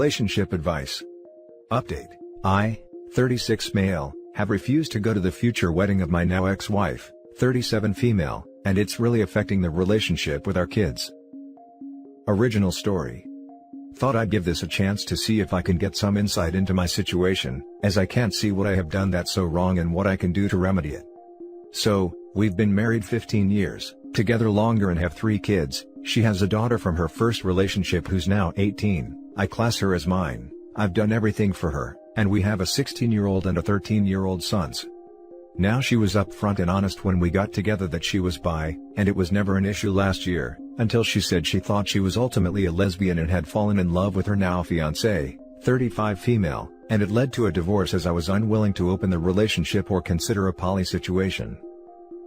Relationship advice. Update. I, 36 male, have refused to go to the future wedding of my now ex-wife, 37 female, and it's really affecting the relationship with our kids. Original story. Thought I'd give this a chance to see if I can get some insight into my situation, as I can't see what I have done that's so wrong and what I can do to remedy it. So, we've been married 15 years, together longer and have 3 kids. She has a daughter from her first relationship who's now 18, I class her as mine. I've done everything for her, and we have a 16-year-old and a 13-year-old sons. Now she was upfront and honest when we got together that she was bi, and it was never an issue last year, until she said she thought she was ultimately a lesbian and had fallen in love with her now fiancé, 35 female, and it led to a divorce as I was unwilling to open the relationship or consider a poly situation.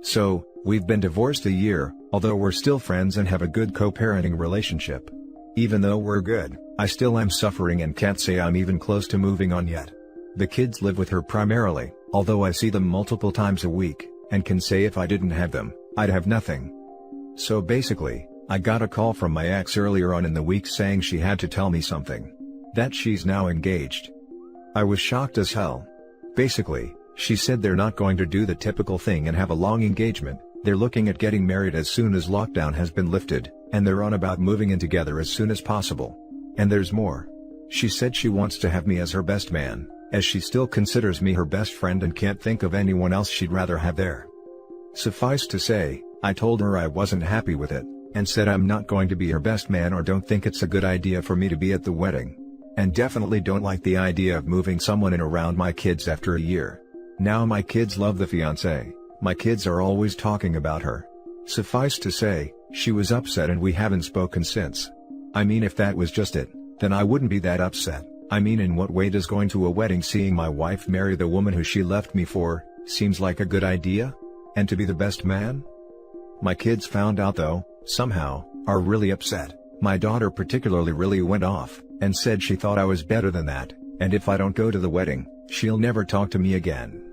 So, we've been divorced a year, although we're still friends and have a good co-parenting relationship. Even though we're good, I still am suffering and can't say I'm even close to moving on yet. The kids live with her primarily, although I see them multiple times a week, and can say if I didn't have them, I'd have nothing. So basically, I got a call from my ex earlier on in the week saying she had to tell me something. That she's now engaged. I was shocked as hell. Basically, she said they're not going to do the typical thing and have a long engagement, they're looking at getting married as soon as lockdown has been lifted, and they're on about moving in together as soon as possible. And there's more. She said she wants to have me as her best man, as she still considers me her best friend and can't think of anyone else she'd rather have there. Suffice to say, I told her I wasn't happy with it, and said I'm not going to be her best man or don't think it's a good idea for me to be at the wedding. And definitely don't like the idea of moving someone in around my kids after a year. Now my kids love the fiancé, my kids are always talking about her. Suffice to say, she was upset and we haven't spoken since. I mean, if that was just it, then I wouldn't be that upset. I mean, in what way does going to a wedding seeing my wife marry the woman who she left me for, seems like a good idea? And to be the best man? My kids found out though, somehow, are really upset. My daughter particularly really went off, and said she thought I was better than that, and if I don't go to the wedding, she'll never talk to me again.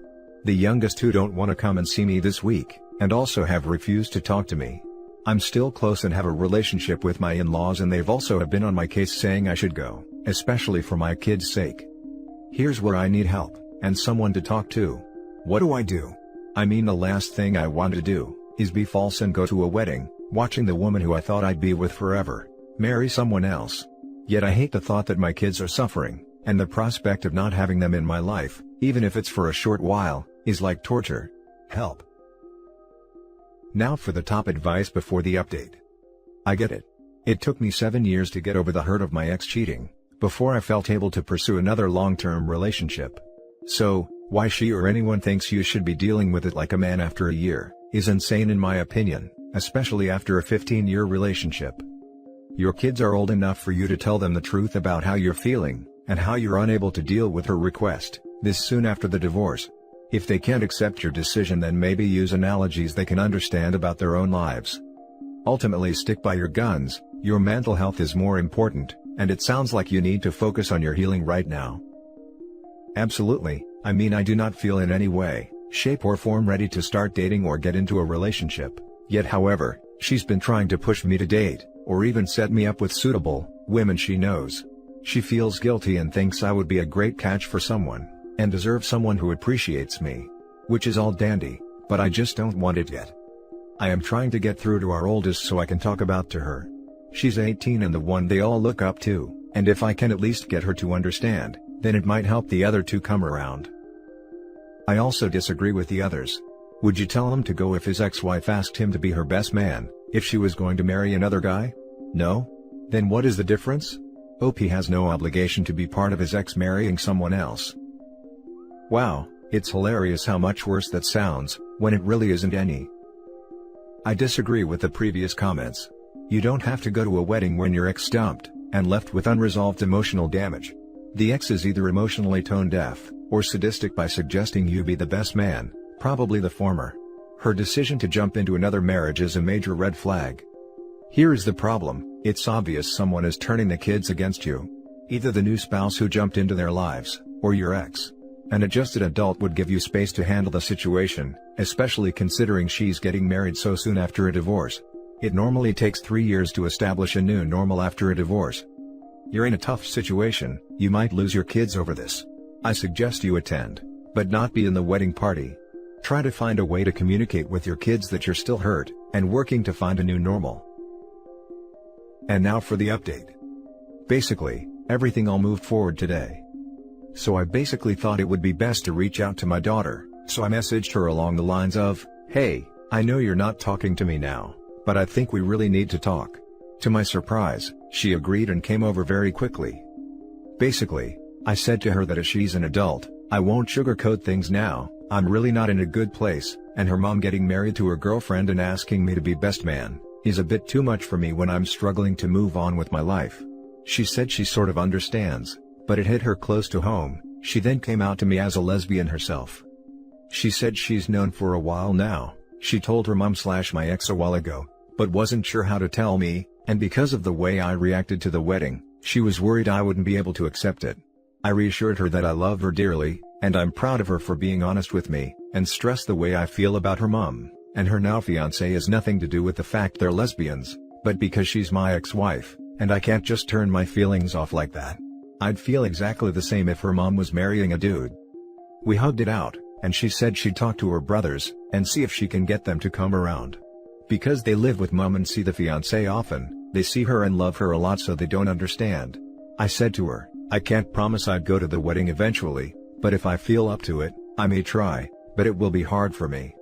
The youngest 2 don't want to come and see me this week, and also have refused to talk to me. I'm still close and have a relationship with my in-laws, and they've also have been on my case saying I should go, especially for my kids' sake. Here's where I need help, and someone to talk to. What do I do? I mean, the last thing I want to do, is be false and go to a wedding, watching the woman who I thought I'd be with forever, marry someone else. Yet I hate the thought that my kids are suffering, and the prospect of not having them in my life, even if it's for a short while, is like torture. Help. Now for the top advice before the update. I get it. It took me 7 years to get over the hurt of my ex cheating, before I felt able to pursue another long-term relationship. So, why she or anyone thinks you should be dealing with it like a man after a year, is insane in my opinion, especially after a 15-year relationship. Your kids are old enough for you to tell them the truth about how you're feeling, and how you're unable to deal with her request, this soon after the divorce. If they can't accept your decision, then maybe use analogies they can understand about their own lives. Ultimately, stick by your guns. Your mental health is more important, and it sounds like you need to focus on your healing right now. Absolutely, I mean, I do not feel in any way, shape or form ready to start dating or get into a relationship. Yet however, she's been trying to push me to date, or even set me up with suitable women she knows. She feels guilty and thinks I would be a great catch for someone, and deserve someone who appreciates me. Which is all dandy, but I just don't want it yet. I am trying to get through to our oldest so I can talk about to her. She's 18 and the one they all look up to, and if I can at least get her to understand, then it might help the other 2 come around. I also disagree with the others. Would you tell him to go if his ex-wife asked him to be her best man, if she was going to marry another guy? No? Then what is the difference? OP has no obligation to be part of his ex marrying someone else. Wow, it's hilarious how much worse that sounds, when it really isn't any. I disagree with the previous comments. You don't have to go to a wedding when you're ex dumped, and left with unresolved emotional damage. The ex is either emotionally tone deaf, or sadistic by suggesting you be the best man, probably the former. Her decision to jump into another marriage is a major red flag. Here is the problem, it's obvious someone is turning the kids against you. Either the new spouse who jumped into their lives, or your ex. An adjusted adult would give you space to handle the situation, especially considering she's getting married so soon after a divorce. It normally takes 3 years to establish a new normal after a divorce. You're in a tough situation, you might lose your kids over this. I suggest you attend, but not be in the wedding party. Try to find a way to communicate with your kids that you're still hurt, and working to find a new normal. And now for the update. Basically, everything all moved forward today. So I basically thought it would be best to reach out to my daughter, so I messaged her along the lines of, "Hey, I know you're not talking to me now, but I think we really need to talk." To my surprise, she agreed and came over very quickly. Basically, I said to her that as she's an adult, I won't sugarcoat things now, I'm really not in a good place, and her mom getting married to her girlfriend and asking me to be best man is a bit too much for me when I'm struggling to move on with my life. She said she sort of understands, but it hit her close to home. She then came out to me as a lesbian herself. She said she's known for a while now. She told her mom/my ex a while ago, but wasn't sure how to tell me, and because of the way I reacted to the wedding, she was worried I wouldn't be able to accept it. I reassured her that I love her dearly, and I'm proud of her for being honest with me, and stressed the way I feel about her mom, and her now fiancé has nothing to do with the fact they're lesbians, but because she's my ex-wife, and I can't just turn my feelings off like that. I'd feel exactly the same if her mom was marrying a dude. We hugged it out, and she said she'd talk to her brothers, and see if she can get them to come around. Because they live with mom and see the fiancé often, they see her and love her a lot, so they don't understand. I said to her, I can't promise I'd go to the wedding eventually, but if I feel up to it, I may try, but it will be hard for me.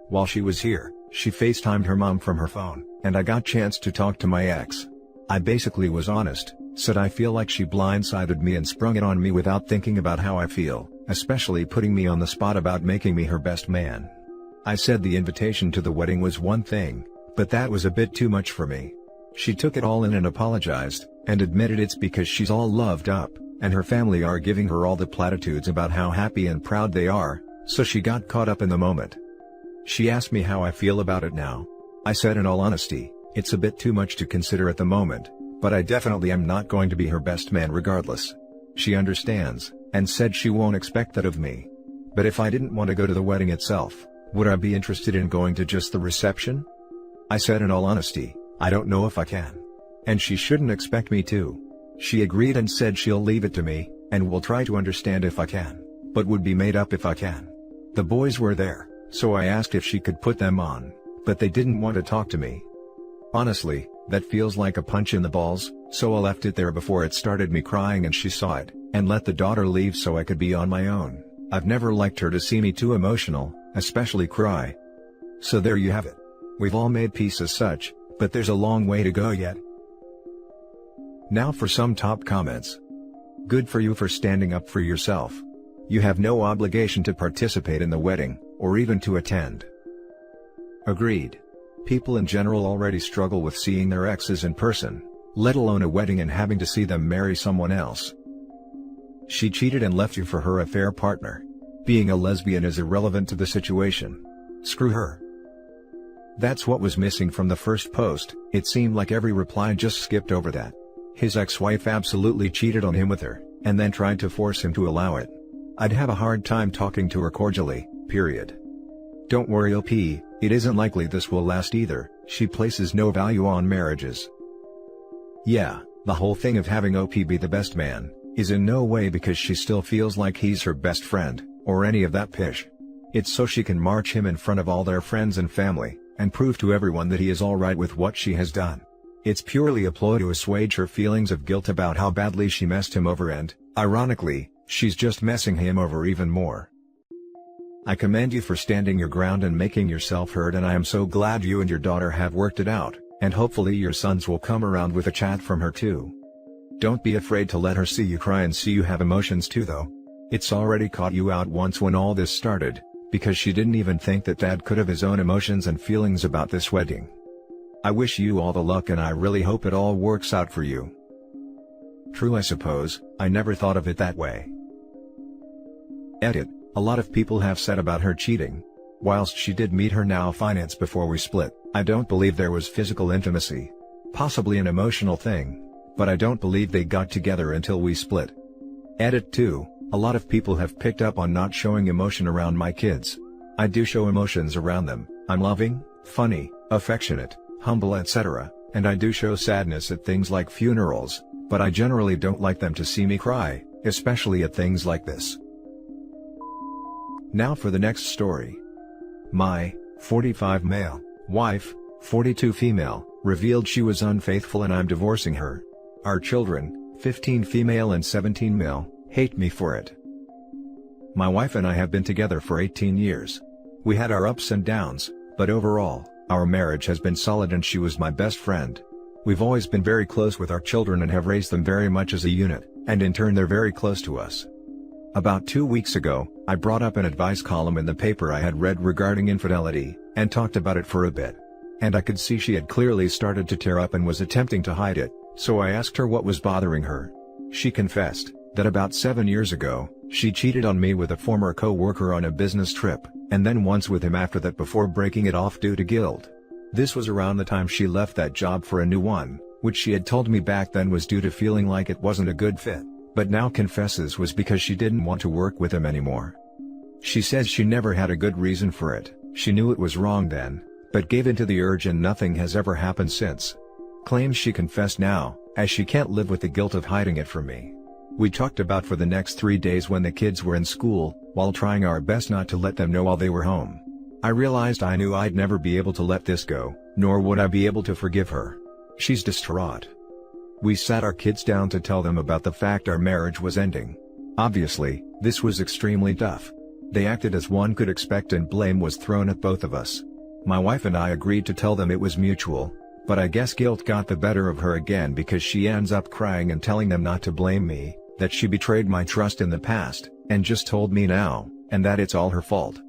While she was here, she FaceTimed her mom from her phone, and I got chance to talk to my ex. I basically was honest, said I feel like she blindsided me and sprung it on me without thinking about how I feel, especially putting me on the spot about making me her best man. I said the invitation to the wedding was one thing, but that was a bit too much for me. She took it all in and apologized, and admitted it's because she's all loved up, and her family are giving her all the platitudes about how happy and proud they are, so she got caught up in the moment. She asked me how I feel about it now. I said in all honesty, it's a bit too much to consider at the moment, but I definitely am not going to be her best man regardless. She understands, and said she won't expect that of me. But if I didn't want to go to the wedding itself, would I be interested in going to just the reception? I said in all honesty, I don't know if I can. And she shouldn't expect me to. She agreed and said she'll leave it to me, and will try to understand if I can, but would be made up if I can. The boys were there, so I asked if she could put them on, but they didn't want to talk to me. Honestly, that feels like a punch in the balls, so I left it there before it started me crying and she saw it, and let the daughter leave so I could be on my own. I've never liked her to see me too emotional, especially cry. So there you have it. We've all made peace as such, but there's a long way to go yet. Now for some top comments. Good for you for standing up for yourself. You have no obligation to participate in the wedding, or even to attend. Agreed. People in general already struggle with seeing their exes in person, let alone a wedding and having to see them marry someone else. She cheated and left you for her affair partner. Being a lesbian is irrelevant to the situation. Screw her. That's what was missing from the first post. It seemed like every reply just skipped over that. His ex-wife absolutely cheated on him with her, and then tried to force him to allow it. I'd have a hard time talking to her cordially, period. Don't worry OP, it isn't likely this will last either. She places no value on marriages. Yeah, the whole thing of having OP be the best man, is in no way because she still feels like he's her best friend, or any of that pish. It's so she can march him in front of all their friends and family, and prove to everyone that he is alright with what she has done. It's purely a ploy to assuage her feelings of guilt about how badly she messed him over and, ironically, she's just messing him over even more. I commend you for standing your ground and making yourself heard, and I am so glad you and your daughter have worked it out, and hopefully your sons will come around with a chat from her too. Don't be afraid to let her see you cry and see you have emotions too though. It's already caught you out once when all this started, because she didn't even think that Dad could have his own emotions and feelings about this wedding. I wish you all the luck and I really hope it all works out for you. True, I suppose, I never thought of it that way. Edit. A lot of people have said about her cheating. Whilst she did meet her now fiancé before we split, I don't believe there was physical intimacy. Possibly an emotional thing, but I don't believe they got together until we split. Edit 2. A lot of people have picked up on not showing emotion around my kids. I do show emotions around them. I'm loving, funny, affectionate, humble, etc., and I do show sadness at things like funerals, but I generally don't like them to see me cry, especially at things like this. Now for the next story. My 45 male wife, 42 female, revealed she was unfaithful and I'm divorcing her. Our children, 15 female and 17 male, hate me for it. My wife and I have been together for 18 years. We had our ups and downs, but overall, our marriage has been solid and she was my best friend. We've always been very close with our children and have raised them very much as a unit, and in turn they're very close to us. About 2 weeks ago, I brought up an advice column in the paper I had read regarding infidelity, and talked about it for a bit. And I could see she had clearly started to tear up and was attempting to hide it, so I asked her what was bothering her. She confessed that about 7 years ago, she cheated on me with a former co-worker on a business trip, and then once with him after that before breaking it off due to guilt. This was around the time she left that job for a new one, which she had told me back then was due to feeling like it wasn't a good fit, but now confesses was because she didn't want to work with him anymore. She says she never had a good reason for it, she knew it was wrong then, but gave in to the urge and nothing has ever happened since. Claims she confessed now, as she can't live with the guilt of hiding it from me. We talked about for the next 3 days when the kids were in school, while trying our best not to let them know while they were home. I realized I knew I'd never be able to let this go, nor would I be able to forgive her. She's distraught. We sat our kids down to tell them about the fact our marriage was ending. Obviously, this was extremely tough. They acted as one could expect and blame was thrown at both of us. My wife and I agreed to tell them it was mutual, but I guess guilt got the better of her again because she ends up crying and telling them not to blame me, that she betrayed my trust in the past, and just told me now, and that it's all her fault.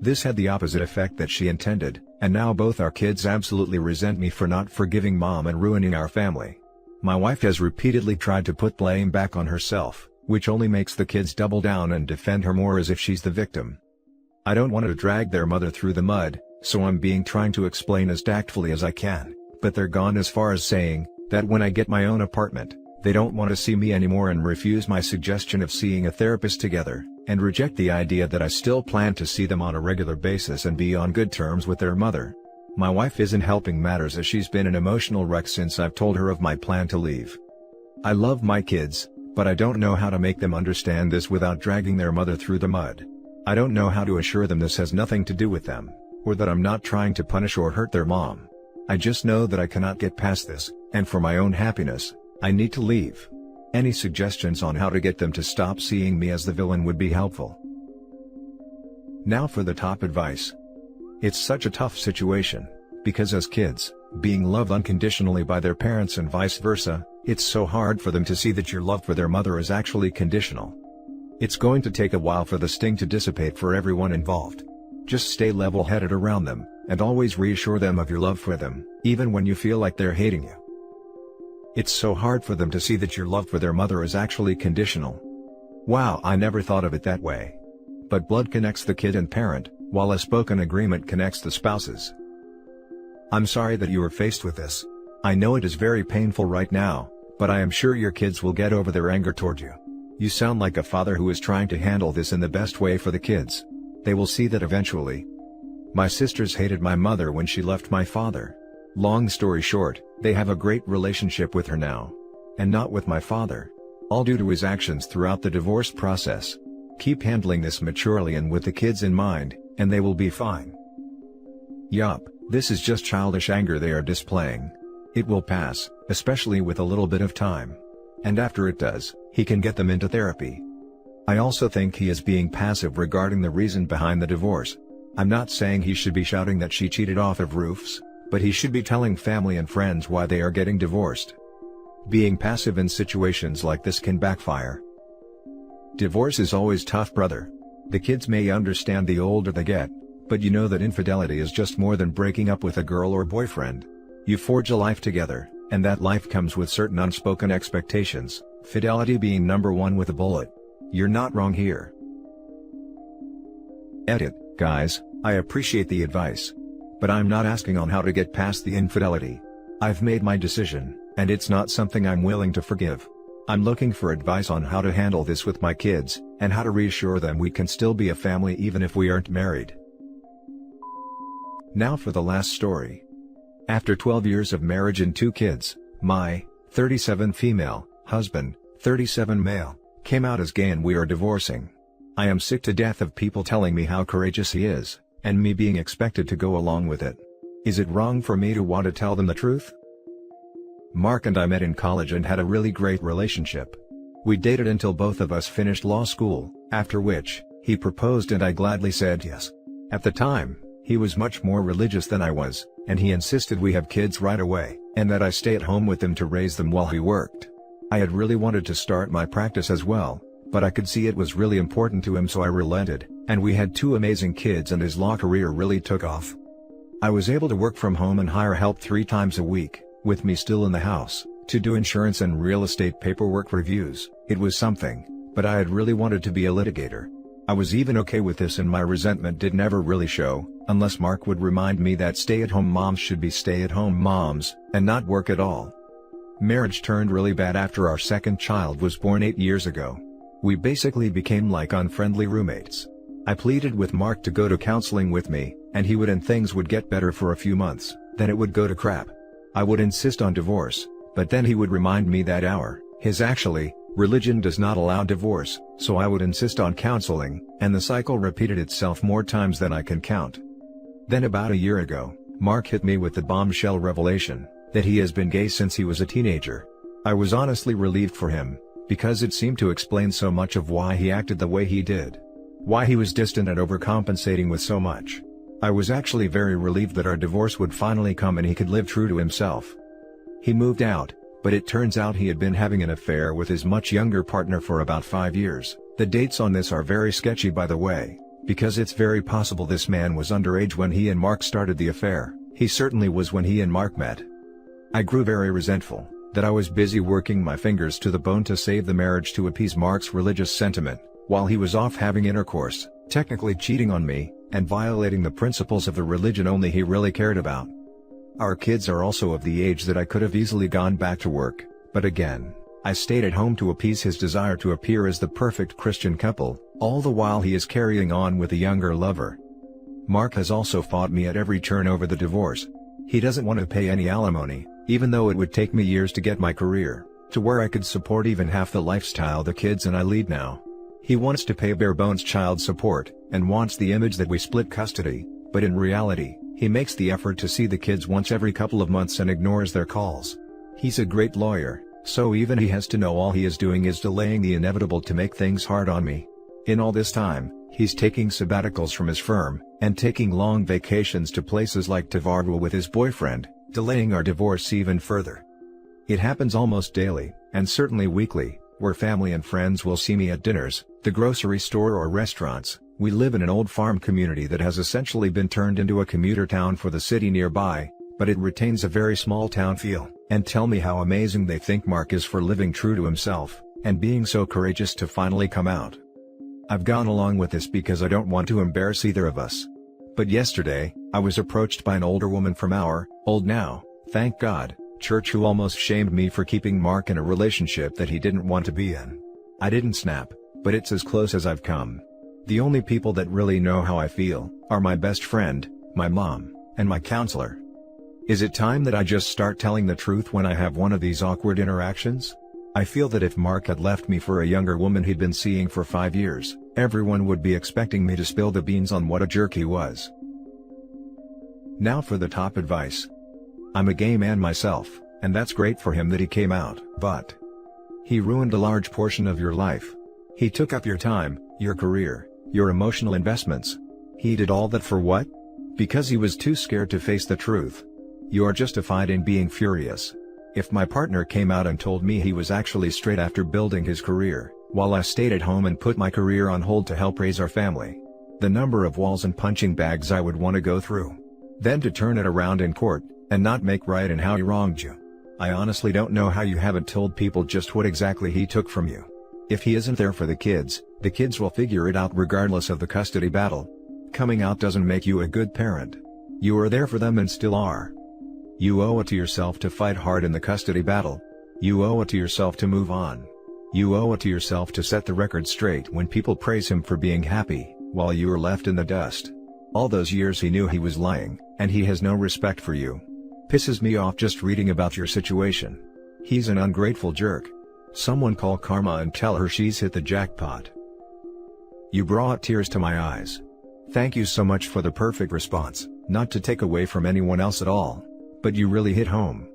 This had the opposite effect that she intended, and now both our kids absolutely resent me for not forgiving mom and ruining our family. My wife has repeatedly tried to put blame back on herself, which only makes the kids double down and defend her more as if she's the victim. I don't want to drag their mother through the mud, so I'm trying to explain as tactfully as I can, but they're gone as far as saying that when I get my own apartment, they don't want to see me anymore and refuse my suggestion of seeing a therapist together, and reject the idea that I still plan to see them on a regular basis and be on good terms with their mother. My wife isn't helping matters as she's been an emotional wreck since I've told her of my plan to leave. I love my kids, but I don't know how to make them understand this without dragging their mother through the mud. I don't know how to assure them this has nothing to do with them, or that I'm not trying to punish or hurt their mom. I just know that I cannot get past this, and for my own happiness, I need to leave. Any suggestions on how to get them to stop seeing me as the villain would be helpful. Now for the top advice. It's such a tough situation, because as kids, being loved unconditionally by their parents and vice versa, it's so hard for them to see that your love for their mother is actually conditional. It's going to take a while for the sting to dissipate for everyone involved. Just stay level-headed around them, and always reassure them of your love for them, even when you feel like they're hating you. It's so hard for them to see that your love for their mother is actually conditional. Wow, I never thought of it that way. But blood connects the kid and parent, while a spoken agreement connects the spouses. I'm sorry that you are faced with this. I know it is very painful right now, but I am sure your kids will get over their anger toward you. You sound like a father who is trying to handle this in the best way for the kids. They will see that eventually. My sisters hated my mother when she left my father. Long story short, they have a great relationship with her now. And not with my father. All due to his actions throughout the divorce process. Keep handling this maturely and with the kids in mind, and they will be fine. Yup, this is just childish anger they are displaying. It will pass, especially with a little bit of time. And after it does, he can get them into therapy. I also think he is being passive regarding the reason behind the divorce. I'm not saying he should be shouting that she cheated off of roofs, but he should be telling family and friends why they are getting divorced. Being passive in situations like this can backfire. Divorce is always tough, brother. The kids may understand the older they get, but you know that infidelity is just more than breaking up with a girl or boyfriend. You forge a life together, and that life comes with certain unspoken expectations, fidelity being number one with a bullet. You're not wrong here. Edit, guys, I appreciate the advice. But I'm not asking on how to get past the infidelity. I've made my decision, and it's not something I'm willing to forgive. I'm looking for advice on how to handle this with my kids, and how to reassure them we can still be a family even if we aren't married. Now for the last story. After 12 years of marriage and 2 kids, my 37 female Husband, 37 male, came out as gay and we are divorcing. I am sick to death of people telling me how courageous he is, and me being expected to go along with it. Is it wrong for me to want to tell them the truth? Mark and I met in college and had a really great relationship. We dated until both of us finished law school, after which, he proposed and I gladly said yes. At the time, he was much more religious than I was, and he insisted we have kids right away, and that I stay at home with them to raise them while he worked. I had really wanted to start my practice as well, but I could see it was really important to him, so I relented, and we had 2 amazing kids and his law career really took off. I was able to work from home and hire help 3 times a week, with me still in the house, to do insurance and real estate paperwork reviews. It was something, but I had really wanted to be a litigator. I was even okay with this, and my resentment did never really show, unless Mark would remind me that stay-at-home moms should be stay-at-home moms, and not work at all. Marriage turned really bad after our second child was born 8 years ago. We basically became like unfriendly roommates. I pleaded with Mark to go to counseling with me, and he would, and things would get better for a few months, then it would go to crap. I would insist on divorce, but then he would remind me that religion does not allow divorce, so I would insist on counseling, and the cycle repeated itself more times than I can count. Then about a year ago, Mark hit me with the bombshell revelation, that he has been gay since he was a teenager. I was honestly relieved for him, because it seemed to explain so much of why he acted the way he did. Why he was distant and overcompensating with so much. I was actually very relieved that our divorce would finally come and he could live true to himself. He moved out, but it turns out he had been having an affair with his much younger partner for about 5 years. The dates on this are very sketchy, by the way, because it's very possible this man was underage when he and Mark started the affair. He certainly was when he and Mark met. I grew very resentful that I was busy working my fingers to the bone to save the marriage to appease Mark's religious sentiment, while he was off having intercourse, technically cheating on me, and violating the principles of the religion only he really cared about. Our kids are also of the age that I could have easily gone back to work, but again, I stayed at home to appease his desire to appear as the perfect Christian couple, all the while he is carrying on with a younger lover. Mark has also fought me at every turn over the divorce. He doesn't want to pay any alimony, even though it would take me years to get my career to where I could support even half the lifestyle the kids and I lead now. He wants to pay bare bones child support, and wants the image that we split custody, but in reality, he makes the effort to see the kids once every couple of months and ignores their calls. He's a great lawyer, so even he has to know all he is doing is delaying the inevitable to make things hard on me. In all this time, he's taking sabbaticals from his firm, and taking long vacations to places like Tavarua with his boyfriend, delaying our divorce even further. It happens almost daily, and certainly weekly, where family and friends will see me at dinners, the grocery store or restaurants. We live in an old farm community that has essentially been turned into a commuter town for the city nearby, but it retains a very small town feel, and tell me how amazing they think Mark is for living true to himself, and being so courageous to finally come out. I've gone along with this because I don't want to embarrass either of us. But yesterday, I was approached by an older woman from our, old now, thank God, church who almost shamed me for keeping Mark in a relationship that he didn't want to be in. I didn't snap, but it's as close as I've come. The only people that really know how I feel are my best friend, my mom, and my counselor. Is it time that I just start telling the truth when I have one of these awkward interactions? I feel that if Mark had left me for a younger woman he'd been seeing for 5 years, everyone would be expecting me to spill the beans on what a jerk he was. Now for the top advice. I'm a gay man myself, and that's great for him that he came out, but he ruined a large portion of your life. He took up your time, your career, your emotional investments. He did all that for what? Because he was too scared to face the truth. You are justified in being furious. If my partner came out and told me he was actually straight after building his career, while I stayed at home and put my career on hold to help raise our family, the number of walls and punching bags I would want to go through. Then to turn it around in court, and not make right in how he wronged you. I honestly don't know how you haven't told people just what exactly he took from you. If he isn't there for the kids will figure it out regardless of the custody battle. Coming out doesn't make you a good parent. You are there for them and still are. You owe it to yourself to fight hard in the custody battle. You owe it to yourself to move on. You owe it to yourself to set the record straight when people praise him for being happy, while you are left in the dust. All those years he knew he was lying, and he has no respect for you. Pisses me off just reading about your situation. He's an ungrateful jerk. Someone call Karma and tell her she's hit the jackpot. You brought tears to my eyes. Thank you so much for the perfect response, not to take away from anyone else at all, but you really hit home.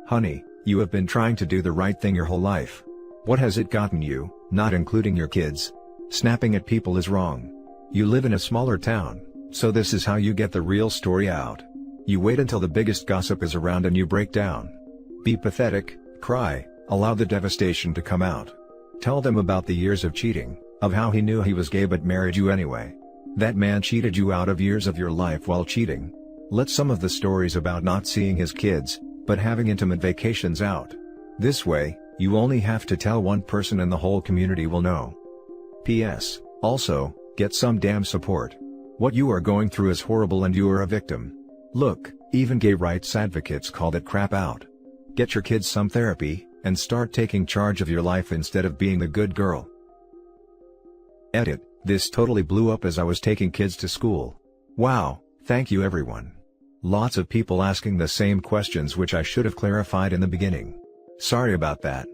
Honey, you have been trying to do the right thing your whole life. What has it gotten you, not including your kids? Snapping at people is wrong. You live in a smaller town, so this is how you get the real story out. You wait until the biggest gossip is around and you break down. Be pathetic, cry, allow the devastation to come out. Tell them about the years of cheating, of how he knew he was gay but married you anyway. That man cheated you out of years of your life while cheating. Let some of the stories about not seeing his kids, but having intimate vacations out. This way, you only have to tell one person and the whole community will know. P.S. Also, get some damn support. What you are going through is horrible and you are a victim. Look, even gay rights advocates call that crap out. Get your kids some therapy, and start taking charge of your life instead of being the good girl. Edit, this totally blew up as I was taking kids to school. Wow, thank you everyone. Lots of people asking the same questions which I should have clarified in the beginning. Sorry about that.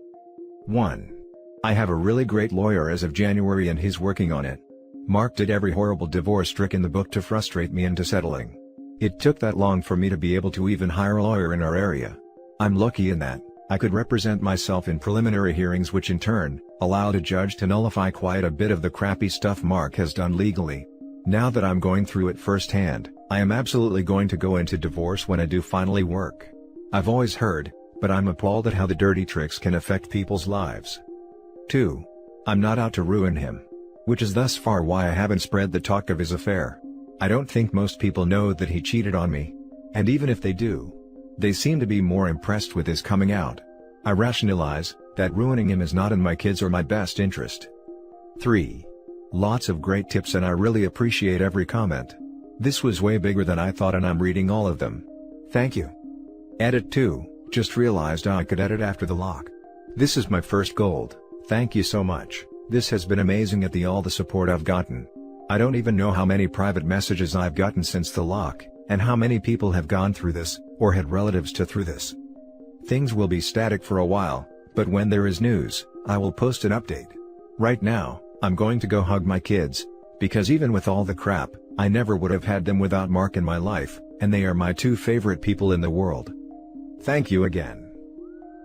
1. I have a really great lawyer as of January and he's working on it. Mark did every horrible divorce trick in the book to frustrate me into settling. It took that long for me to be able to even hire a lawyer in our area. I'm lucky in that I could represent myself in preliminary hearings which in turn, allowed a judge to nullify quite a bit of the crappy stuff Mark has done legally. Now that I'm going through it firsthand, I am absolutely going to go into divorce when I do finally work. I've always heard, but I'm appalled at how the dirty tricks can affect people's lives. 2. I'm not out to ruin him. Which is thus far why I haven't spread the talk of his affair. I don't think most people know that he cheated on me. And even if they do, they seem to be more impressed with his coming out. I rationalize that ruining him is not in my kids or my best interest. 3. Lots of great tips and I really appreciate every comment. This was way bigger than I thought and I'm reading all of them. Thank you. Edit 2, just realized I could edit after the lock. This is my first gold, thank you so much, this has been amazing at all the support I've gotten. I don't even know how many private messages I've gotten since the lock, and how many people have gone through this, or had relatives to through this. Things will be static for a while, but when there is news, I will post an update. Right now, I'm going to go hug my kids, because even with all the crap, I never would have had them without Mark in my life, and they are my 2 favorite people in the world. Thank you again.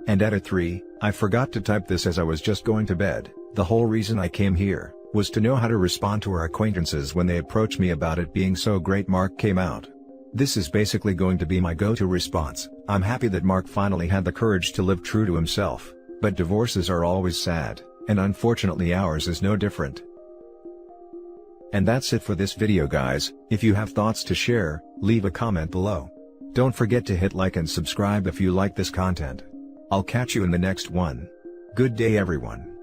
And edit 3, I forgot to type this as I was just going to bed. The whole reason I came here was to know how to respond to our acquaintances when they approach me about it being so great Mark came out. This is basically going to be my go-to response. I'm happy that Mark finally had the courage to live true to himself, but divorces are always sad, and unfortunately ours is no different. And that's it for this video guys. If you have thoughts to share, leave a comment below. Don't forget to hit like and subscribe if you like this content. I'll catch you in the next one. Good day everyone.